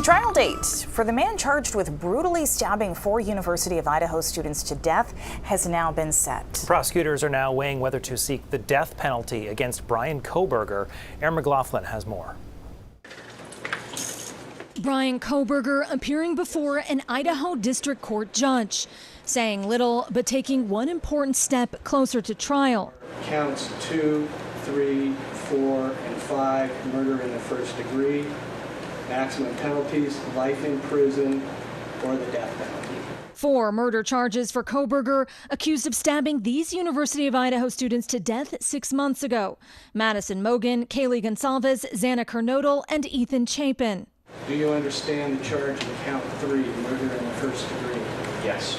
Trial date for the man charged with brutally stabbing 4 University of Idaho students to death has now been set. Prosecutors are now weighing whether to seek the death penalty against Bryan Kohberger. Aaron McLaughlin has more. Bryan Kohberger appearing before an Idaho district court judge, saying little but taking one important step closer to trial. Counts 2, 3, 4, and 5, murder in the first degree. Maximum penalties, life in prison or the death penalty. 4 murder charges for Kohberger, accused of stabbing these University of Idaho students to death 6 months ago. Madison Mogan, Kaylee Gonsalves, Xana Kernodle, and Ethan Chapin. Do you understand the charge of count 3, murder in the first degree? Yes.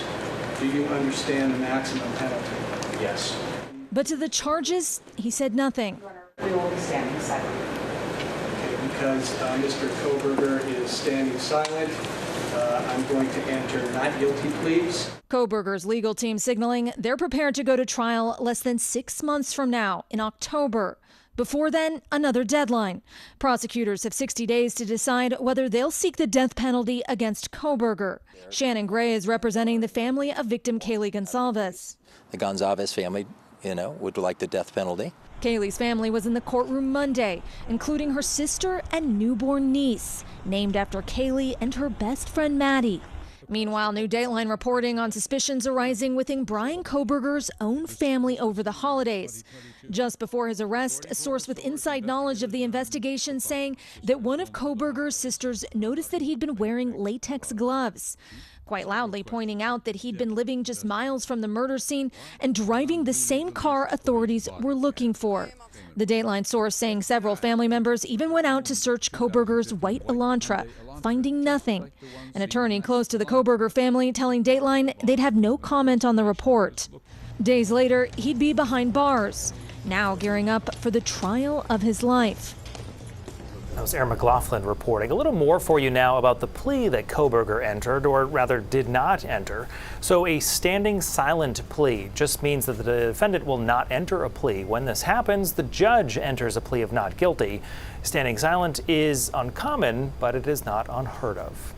Do you understand the maximum penalty? Yes. But to the charges, he said nothing. We will be standing silent. Okay, because Mr. Kohberger is standing silent, I'm going to enter not guilty pleas. Kohberger's legal team signaling they're prepared to go to trial less than 6 months from now in October. Before then, another deadline. Prosecutors have 60 days to decide whether they'll seek the death penalty against Kohberger. Shannon Gray is representing the family of victim Kaylee Gonsalves. The Gonsalves family, would like the death penalty. Kaylee's family was in the courtroom Monday, including her sister and newborn niece, named after Kaylee and her best friend Maddie. Meanwhile, new Dateline reporting on suspicions arising within Bryan Kohberger's own family over the holidays. Just before his arrest, a source with inside knowledge of the investigation saying that one of Kohberger's sisters noticed that he'd been wearing latex gloves, quite loudly pointing out that he'd been living just miles from the murder scene and driving the same car authorities were looking for. The Dateline source saying several family members even went out to search Kohberger's white Elantra, finding nothing. An attorney close to the Kohberger family telling Dateline they'd have no comment on the report. Days later, he'd be behind bars, now gearing up for the trial of his life. That was Aaron McLaughlin reporting. A little more for you now about the plea that Kohberger entered, or rather did not enter. So a standing silent plea just means that the defendant will not enter a plea. When this happens, the judge enters a plea of not guilty. Standing silent is uncommon, but it is not unheard of.